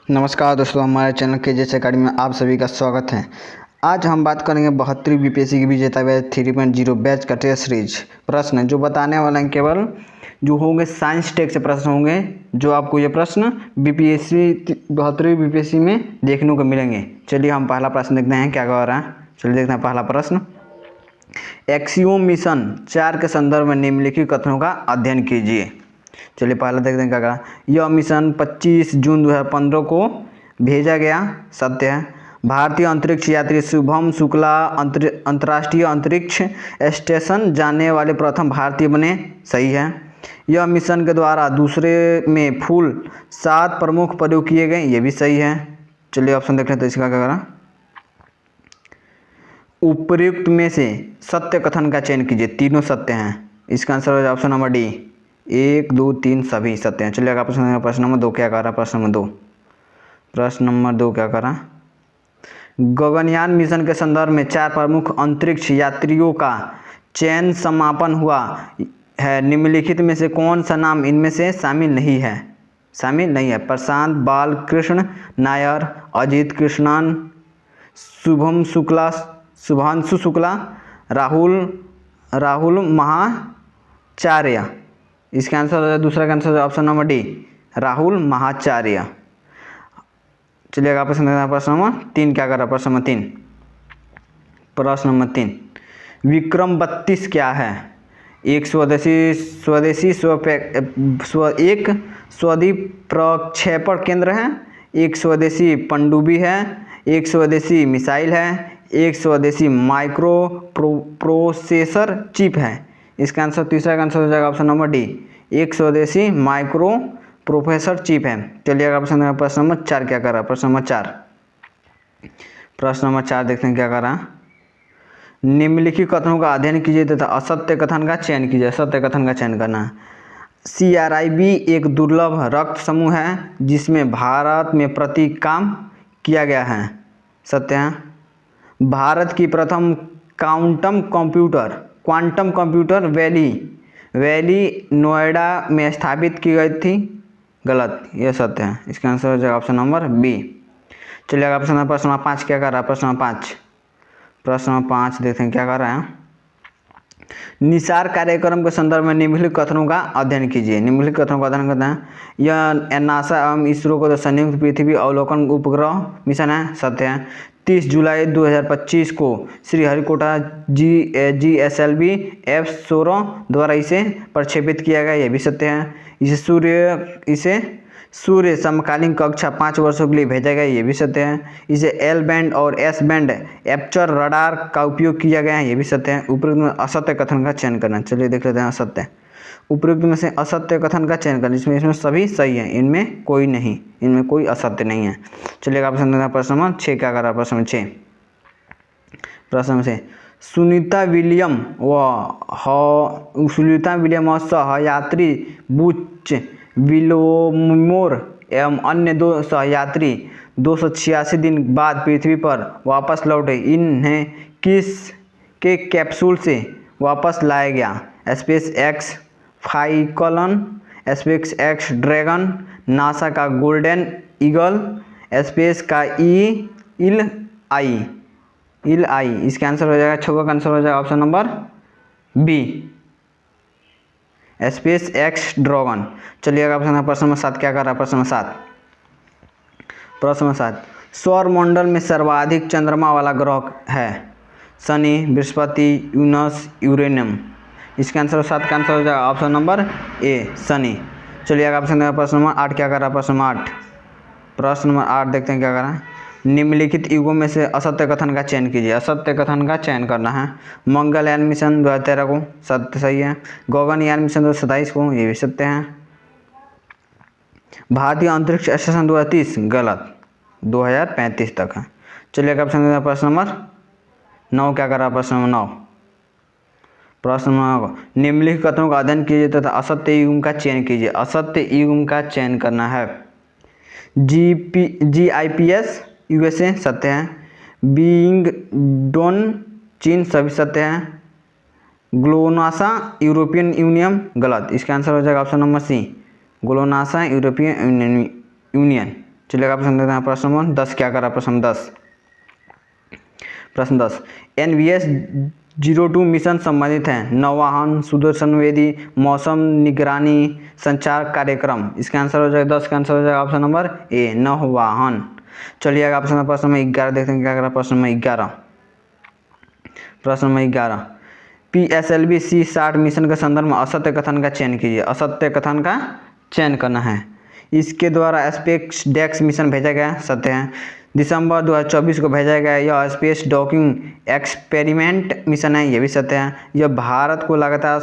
नमस्कार दोस्तों, हमारे चैनल के जेएस अकेडमी में आप सभी का स्वागत है। आज हम बात करेंगे 72वीं बीपीएससी की विजेता बैच 3.0 बैच का टेस्ट सीरीज प्रश्न जो बताने वाले हैं। केवल जो होंगे साइंस टेक से प्रश्न होंगे, जो आपको ये प्रश्न बीपीएससी 72वीं बीपीएससी में देखने को मिलेंगे। चलिए हम पहला प्रश्न देखते हैं क्या कह रहा है। चलिए देखते हैं पहला प्रश्न। एक्सियोम मिशन 4 के संदर्भ में निम्नलिखित कथनों का अध्ययन कीजिए। चलिए पहला देखते हैं क्या कहा। यह मिशन 25 जून 2015 को भेजा गया, सत्य है। भारतीय अंतरिक्ष यात्री शुभम शुक्ला अंतर्राष्ट्रीय अंतरिक्ष स्टेशन जाने वाले प्रथम भारतीय बने, सही है। यह मिशन के द्वारा दूसरे में फुल 7 प्रमुख प्रयोग किए गए, ये भी सही है। चलिए ऑप्शन देख लेते हैं इसका क्या करा। उपर्युक्त में से सत्य कथन का चयन कीजिए, तीनों सत्य हैं। इसका आंसर हो जाए ऑप्शन नंबर डी, 1, 2, 3 सभी सत्य हैं। चलिए अगर प्रश्न नंबर 2 क्या कर रहा। प्रश्न नंबर 2 क्या करा। गगनयान मिशन के संदर्भ में 4 प्रमुख अंतरिक्ष यात्रियों का चयन समापन हुआ है। निम्नलिखित में से कौन सा नाम इनमें से शामिल नहीं है। प्रशांत बालकृष्ण नायर, अजित कृष्णन, शुभांशु शुक्ला, राहुल महाचार्य। इसका आंसर है दूसरा का answer option number D, Rahul Mahacharya. चलिए आप प्रश्न नंबर 3 क्या कर रहा। प्रश्न नंबर 3 विक्रम 32 क्या है। एक स्वदेशी प्रक्षेपण केंद्र है, एक स्वदेशी पनडुब्बी है, एक स्वदेशी मिसाइल है, एक स्वदेशी माइक्रो प्रोसेसर चिप है। इसका आंसर तीसरा का आंसर हो जाएगा ऑप्शन नंबर डी, एक स्वदेशी माइक्रो प्रोसेसर चिप है। चलिए अगर प्रश्न नंबर 4 क्या कर रहा। प्रश्न नंबर 4 देखते हैं क्या कर रहा। निम्नलिखित कथनों का अध्ययन कीजिए तथा असत्य कथन का चयन कीजिए। सत्य कथन का चयन करना है। CRIB एक दुर्लभ रक्त समूह है जिसमें भारत में प्रतीक काम किया गया है, सत्य है। भारत की प्रथम क्वांटम कंप्यूटर वैली नोएडा में स्थापित की गई थी, गलत, यह सत्य है। इसका आंसर हो जाएगा ऑप्शन नंबर बी। चलिए अगर प्रश्न नंबर 5 क्या कर रहा है। प्रश्न नंबर 5 देखते हैं क्या कर रहा है। निसार कार्यक्रम के संदर्भ में निम्नलिखित कथनों का अध्ययन कीजिए। निम्नलिखित कथनों का अध्ययन करते हैं। यह नासा एवं इसरो का संयुक्त पृथ्वी अवलोकन उपग्रह मिशन है, सत्य है। 30 जुलाई 2025 को श्रीहरिकोटा GSLV F-16 द्वारा इसे प्रक्षेपित किया गया, यह भी सत्य है। इसे सूर्य समकालीन कक्षा 5 वर्षों के लिए भेजा गया, ये भी सत्य है। इसे L बैंड और S बैंड एपर्चर रडार का उपयोग किया गया है, ये भी सत्य है। उपयुक्त में असत्य कथन का चयन करना। चलिए देख लेते हैं असत्य। उपयुक्त में से असत्य कथन का चयन करना, इसमें सभी सही है, इनमें कोई असत्य नहीं है। चलिए आप प्रश्न नंबर 6 क्या कर रहा है। प्रश्न नंबर 6 सुनीता विलियम और सहयात्री बुच विलोमोर एवं अन्य 2 सहयात्री 286 दिन बाद पृथ्वी पर वापस लौटे। इन्हें किस के कैप्सूल से वापस लाया गया। Space X falcon, space x dragon, NASA का गोल्डन ईगल, स्पेस का इल आई। इसका आंसर हो जाएगा, 6 का आंसर हो जाएगा option number B, space x Dragon. चलिए अगर प्रश्न नंबर 7 क्या कर रहा है। प्रश्न नंबर 7 सौर मंडल में सर्वाधिक चंद्रमा वाला ग्रह है। शनि, बृहस्पति, यूनस, यूरेनियम। इसका आंसर 7 का आंसर हो जाएगा ऑप्शन नंबर ए, शनि। चलिए अगर प्रश्न नंबर 8 क्या कर रहा है। प्रश्न नंबर 8 देखते हैं क्या कर रहा है। निम्नलिखित युगों में से असत्य कथन का चयन कीजिए। असत्य कथन का चयन करना है। मंगलयान मिशन 2013 को, सत्य सही है। गगनयान मिशन 2027 को, ये भी सत्य है। भारतीय अंतरिक्ष स्टेशन 2030, गलत, 2035 तक है। चलिए अगर प्रश्न नंबर 9 क्या कर रहा है। प्रश्न नंबर 9 निम्नलिखित कथनों का अध्ययन कीजिए तथा असत्य युग्म का चयन कीजिए। असत्य युग्म का चयन करना है। GIPS USA, सत्य है। बीइंग डोन चीन, सभी सत्य हैं। ग्लोनासा यूरोपियन यूनियन, गलत। इसका आंसर हो जाएगा ऑप्शन नंबर सी, ग्लोनासा यूरोपियन यूनियन। चलिए ऑप्शन देते हैं प्रश्न नंबर 10 क्या कर रहा है प्रश्न 10। प्रश्न 10 NVS-02 मिशन संबंधित है नौवाहन, सुदर्शन वेदी, मौसम निगरानी, संचार कार्यक्रम। इसका आंसर हो जाएगा 10 का आंसर हो जाएगा ऑप्शन नंबर ए नौवाहन। चलिए ऑप्शन नंबर प्रश्न नंबर 11 देखते हैं क्या कर रहा है प्रश्न नंबर 11। प्रश्न नंबर 11 PSLV C60 मिशन के संदर्भ में असत्य कथन का चयन कीजिए। असत्य कथन का चयन करना है। इसके द्वारा स्पेस डेक्स मिशन भेजा गया, सत्य है। दिसंबर 2024 को भेजा गया यह स्पेस डॉकिंग एक्सपेरिमेंट मिशन है, यह भी सत्य है। यह भारत को लगातार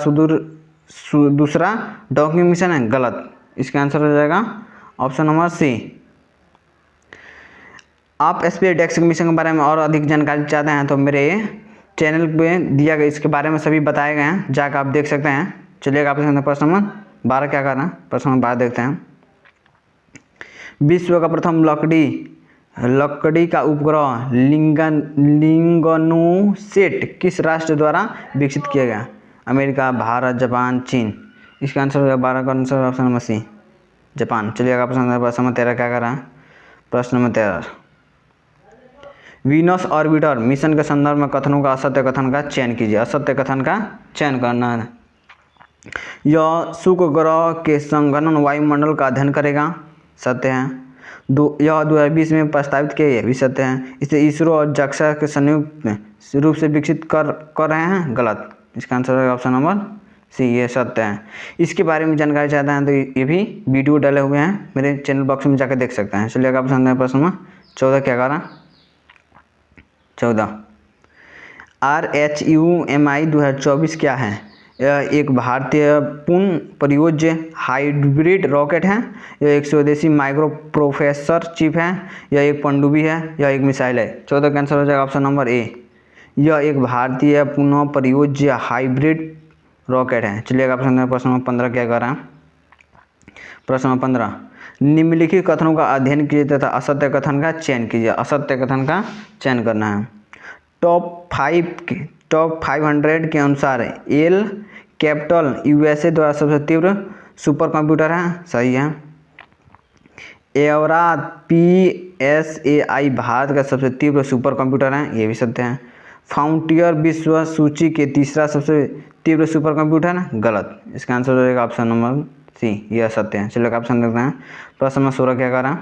दूसरा डॉकिंग मिशन है, गलत। इसका आंसर हो जाएगा ऑप्शन नंबर सी। आप स्पेस डेक्स मिशन के बारे में और अधिक जानकारी चाहते हैं तो मेरे चैनल पे दिया गया इसके बारे में सभी बताए गए हैं, जाकर आप देख सकते हैं। चलिए आप प्रश्न नंबर 12 क्या करना है प्रश्न नंबर 12 देखते हैं। विश्व का प्रथम लकड़ी का उपग्रह लिंगनोसेट किस राष्ट्र द्वारा विकसित किया गया? अमेरिका, भारत, जापान, चीन। इसका आंसर हो जाएगा 12 का answer option number C Japan. चलिए प्रश्न नंबर 13 क्या कर रहा है प्रश्न नंबर 13 वीनस ऑर्बिटर मिशन के संदर्भ में कथनों का असत्य कथन का चयन कीजिए। असत्य कथन का चयन करना है। यह शुक्र ग्रह के संघनन वायुमंडल का अध्ययन करेगा, सत्य है। यह 2020 में प्रस्तावित किया, यह भी सत्य है। इसे इसरो और जक्सा के संयुक्त रूप से विकसित कर रहे हैं, गलत। इसका आंसर है ऑप्शन नंबर सी, ये सत्य है। इसके बारे में जानकारी चाहते हैं तो ये भी वीडियो डाले हुए हैं, मेरे चैनल बॉक्स में जाकर देख सकते हैं। चलिए आप पसंद है प्रश्न नंबर 14 क्या करा 14 RHUMI 2024 क्या है? यह एक भारतीय पूर्ण प्रयोज्य हाइब्रिड रॉकेट है। यह एक स्वदेशी माइक्रो प्रोसेसर चिप है। यह एक पनडुब्बी है। यह एक मिसाइल है। 14 का आंसर हो जाएगा ऑप्शन नंबर ए। यह एक भारतीय पुनः प्रयोज्य हाइब्रिड रॉकेट है। चलिए ऑप्शन नंबर प्रश्न नंबर 15 क्या कर रहा है प्रश्न नंबर 15 निम्नलिखित कथनों का अध्ययन कीजिए तथा असत्य कथन का चयन कीजिए। असत्य कथन का चयन करना है। टॉप 500 के अनुसार एल कैपिटल USA द्वारा सबसे तीव्र सुपर कंप्यूटर है, सही है। एवरा PSAI भारत का सबसे तीव्र सुपर कंप्यूटर है, ये भी सत्य है। फ्रंटियर विश्व सूची के तीसरा सबसे तीव्र सुपर कंप्यूटर है, गलत। इसका आंसर हो जाएगा ऑप्शन नंबर सी, यह सत्य है। चलिए ऑप्शन देखते हैं प्रश्न नंबर 16 क्या कर रहा है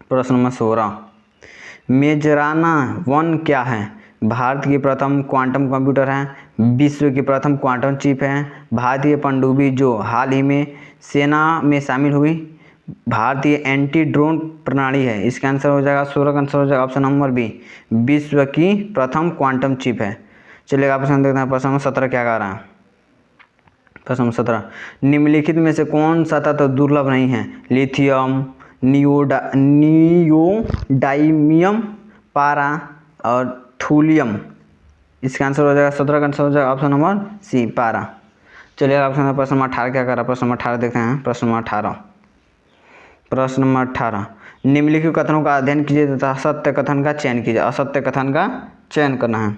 प्रश्न नंबर 16 मेजराना 1 क्या है? भारत की प्रथम क्वांटम कंप्यूटर है। विश्व की प्रथम क्वांटम चिप है। भारतीय पनडुब्बी जो हाल ही में सेना में शामिल हुई। भारतीय एंटी ड्रोन प्रणाली है। इसका आंसर हो जाएगा 16 का आंसर हो जाएगा ऑप्शन नंबर बी, विश्व की प्रथम क्वांटम चिप है। चलिए आप प्रश्न देखते हैं प्रश्न नंबर 17 क्या कह रहा है प्रश्न नंबर 17 निम्नलिखित में से कौन सा तत्व दुर्लभ नहीं है? लिथियम, नियोडाइमियम, पारा और थूलियम। इसका आंसर हो जाएगा 17 का आंसर हो जाएगा ऑप्शन नंबर सी, पारा। चलिए ऑप्शन नंबर प्रश्न नंबर 18 क्या कर रहा है प्रश्न नंबर 18 देखते हैं प्रश्न नंबर 18 प्रश्न नंबर 18 निम्नलिखित कथनों का अध्ययन कीजिए तथा असत्य कथन का चयन कीजिए। असत्य कथन का चयन करना है।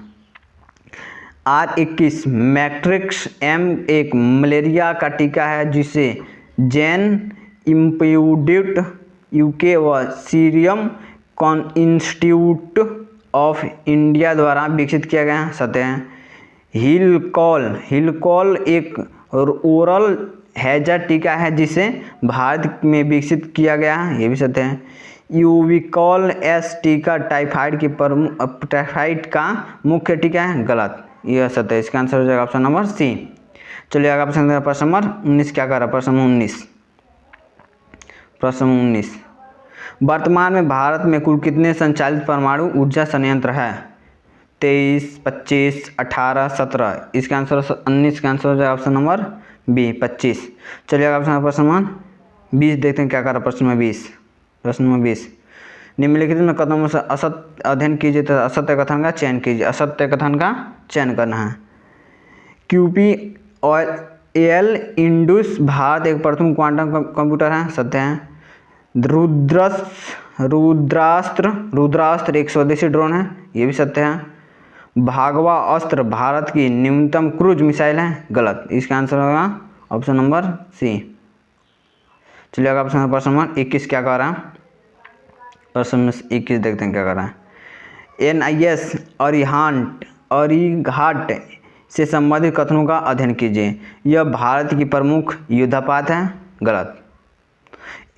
R21 मैट्रिक्स M एक मलेरिया का टीका है जिसे जैन इंस्टीट्यूट UK व सीरम इंस्टीट्यूट ऑफ इंडिया द्वारा विकसित किया गया है, सत्य है। हिलकॉल एक ओरल हैजर टीका है जिसे भारत में विकसित किया गया है, ये भी सत्य है। यूविकॉल S टीका टाइफाइड का मुख्य टीका है, गलत। यह सत्य है। इसका आंसर हो जाएगा ऑप्शन नंबर सी। चलिए आगे प्रश्न नंबर 19 क्या कर रहा है प्रश्न नंबर 19 वर्तमान में भारत में कुल कितने संचालित परमाणु ऊर्जा संयंत्र है? 23, 25, 18, 17। इसका आंसर 19 का आंसर हो जाएगा ऑप्शन नंबर बी, 25। चलिए ऑप्शन प्रश्न नंबर 20 देखते हैं क्या कर रहा है प्रश्न नंबर 20 प्रश्न नंबर 20 निम्नलिखित में कथनों से असत्य अध्ययन कीजिए तथा असत्य कथन का चयन कीजिए। असत्य कथन का चयन करना है। QPAL इंडस भारत एक प्रथम क्वांटम कंप्यूटर है, सत्य है। रुद्रास्त्र एक स्वदेशी ड्रोन है, ये भी सत्य है। भागवा अस्त्र भारत की न्यूनतम क्रूज मिसाइल है, गलत। इसका आंसर होगा ऑप्शन नंबर सी। चलिए अगर ऑप्शन प्रश्न नंबर 21 क्या कह रहा है प्रश्न नंबर 21 देखते हैं क्या कर रहा है। NIS अरिघाट से संबंधित कथनों का अध्ययन कीजिए। यह भारत की प्रमुख युद्धपात है, गलत।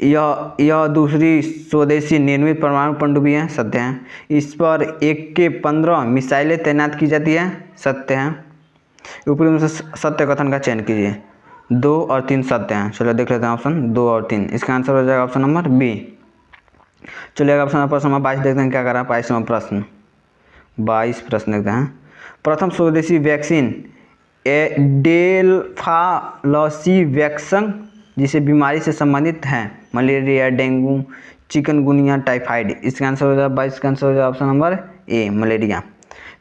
यह दूसरी स्वदेशी निर्मित परमाणु पनडुब्बी है, सत्य है। इस पर AK-15 मिसाइलें तैनात की जाती है, सत्य है। ऊपरी में से सत्य कथन का चयन कीजिए। 2 और 3 सत्य हैं। चलिए देख लेते हैं ऑप्शन 2 और 3। इसका आंसर हो जाएगा ऑप्शन नंबर बी। चलिए ऑप्शन नंबर प्रश्न नंबर 22 देखते हैं क्या कर रहा है। 22वां प्रश्न 22 प्रश्न देखते हैं। प्रथम स्वदेशी वैक्सीन डेल्फालॉसिवैक्सन जिसे बीमारी से संबंधित है, मलेरिया, डेंगू, चिकनगुनिया, टाइफाइड। इसका आंसर हो जाएगा 22 का आंसर हो जाएगा ऑप्शन नंबर ए, मलेरिया।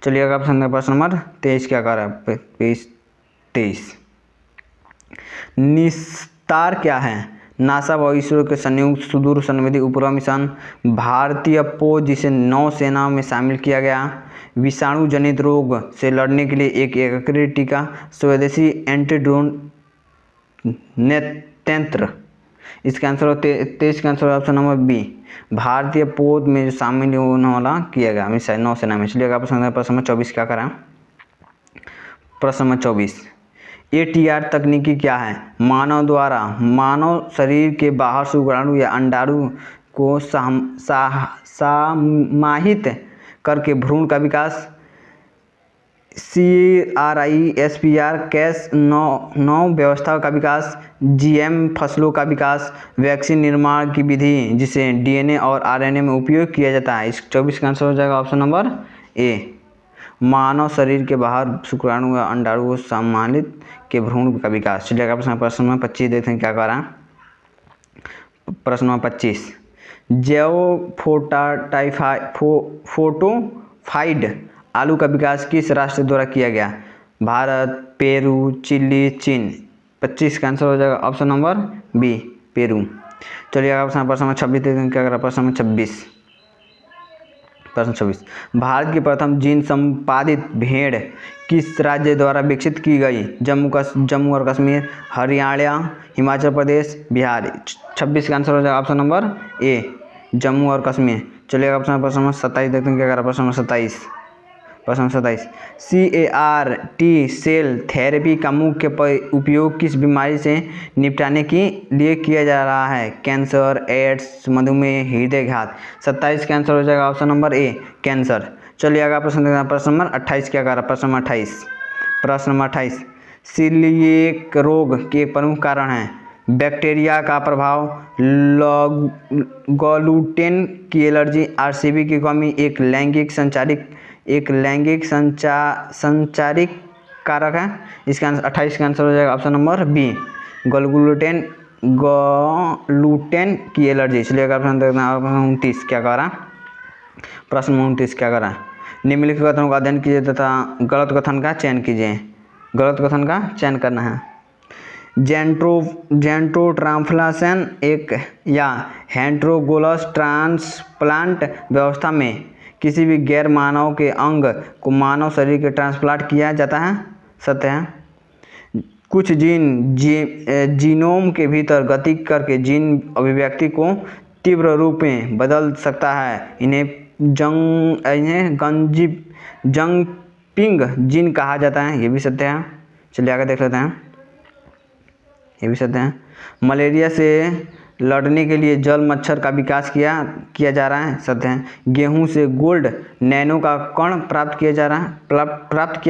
चलिए अगर ऑप्शन नंबर प्रश्न नंबर 23 क्या कर रहा है। 23 निस्तार क्या है। नासा व इसरो के संयुक्त सुदूर संवेदी उपग्रह मिशन, भारतीय पोत जिसे नौसेना में शामिल किया गया, विषाणु जनित रोग से लड़ने के लिए एक एकीकृत टीका, स्वदेशी एंटीड्रोन नेत्रयंत्र। इसका आंसर 23 का आंसर ऑप्शन नंबर बी, भारतीय पोत में जो शामिल होने वाला किया गया मिसाइल नौसेना में। चलिएगा प्रश्न नंबर 24 क्या करा। प्रश्न नंबर 24 ATR तकनीकी क्या है। मानव द्वारा मानव शरीर के बाहर शुक्राणु या अंडाणु को समाहित करके भ्रूण का विकास, CRISPR कैस नौ व्यवस्था का विकास, GM फसलों का विकास, वैक्सीन निर्माण की विधि जिसे DNA और RNA में उपयोग किया जाता है। इस 24 का आंसर हो जाएगा ऑप्शन नंबर ए, मानव शरीर के बाहर शुक्राणु या अंडाणु को सम्मिलित के भ्रूण का विकास। चलिएगा प्रश्न नंबर 25 देखते हैं क्या कर रहा है। प्रश्न नंबर 25 जैव फोटोफाइड आलू का विकास किस राष्ट्र द्वारा किया गया। भारत, पेरू, चिली, चीन। 25 का आंसर हो जाएगा ऑप्शन नंबर बी, पेरू। चलिए प्रश्न नंबर 26 देखते हैं क्या कर रहा है। प्रश्न नंबर 26 भारत की प्रथम जीन संपादित भेड़ किस राज्य द्वारा विकसित की गई। जम्मू और कश्मीर, हरियाणा, हिमाचल प्रदेश, बिहार। 26 का आंसर हो जाएगा ऑप्शन नंबर ए, जम्मू और कश्मीर। चलिएगा प्रश्न नंबर 27 देखते हैं क्या कर रहा है। प्रश्न नंबर 27 CAR-T सेल थेरेपी का मुख्य उपयोग किस बीमारी से निपटाने के लिए किया जा रहा है। कैंसर, एड्स, मधुमेह, हृदयघात। 27 का आंसर हो जाएगा ऑप्शन नंबर ए, कैंसर। चलिए अगर प्रश्न देखते हैं। प्रश्न नंबर 28 क्या कर रहा है। प्रश्न नंबर 28 सीलिएक रोग के प्रमुख कारण हैं बैक्टीरिया का प्रभाव, ग्लूटेन की एलर्जी, RCB की कमी, एक लैंगिक संचारिक कारक है। इसका 28 का आंसर हो जाएगा ऑप्शन नंबर बी, ग्लूटेन की एलर्जी। चलिए प्रश्न देखते हैं। 29 क्या कर रहा है। प्रश्न 29 क्या कर रहा है। निम्नलिखित कथनों का अध्ययन कीजिए तथा गलत कथन का चयन कीजिए। गलत कथन का चयन करना है। जेंट्रोट्रांसप्लांटेशन एक या हेटेरोगोलस ट्रांसप्लांट व्यवस्था में किसी भी गैर मानव के अंग को मानव शरीर के ट्रांसप्लांट किया जाता है, सत्य है। कुछ जीनोम के भीतर गति करके जीन अभिव्यक्ति को तीव्र रूप में बदल सकता है, इन्हें जंपिंग जीन कहा जाता है, ये भी सत्य है। चलिए आगे देख लेते हैं, ये भी सत्य है। मलेरिया से लड़ने के लिए जल मच्छर का विकास किया जा रहा है, सत्य है। गेहूं से गोल्ड नैनो का कण प्राप्त किया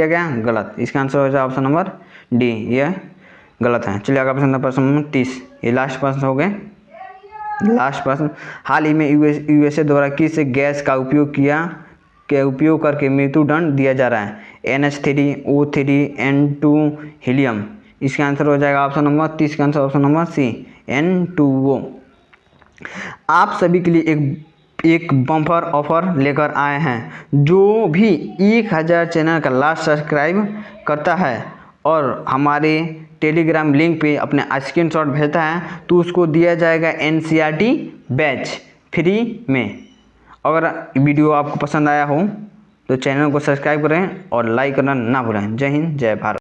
गया, गलत। इसका आंसर हो जाए ऑप्शन नंबर डी, ये गलत है। चलिए आगे प्रश्न नंबर 30, ये लास्ट प्रश्न हो गए। लास्ट प्रश्न, हाल ही में USA द्वारा किस गैस का उपयोग करके मृत्युदंड दिया जा रहा है। NH3O3 N2 helium. इसका आंसर हो जाएगा ऑप्शन नंबर 30 का आंसर ऑप्शन नंबर सी, N2O। आप सभी के लिए एक बम्पर ऑफर लेकर आए हैं। जो भी 1000 चैनल का लास्ट सब्सक्राइब करता है और हमारे टेलीग्राम लिंक पे अपने स्क्रीनशॉट भेजता है तो उसको दिया जाएगा NCERT बैच फ्री में। अगर वीडियो आपको पसंद आया हो तो चैनल को सब्सक्राइब करें और लाइक करना ना भूलें। जय हिंद, जय भारत।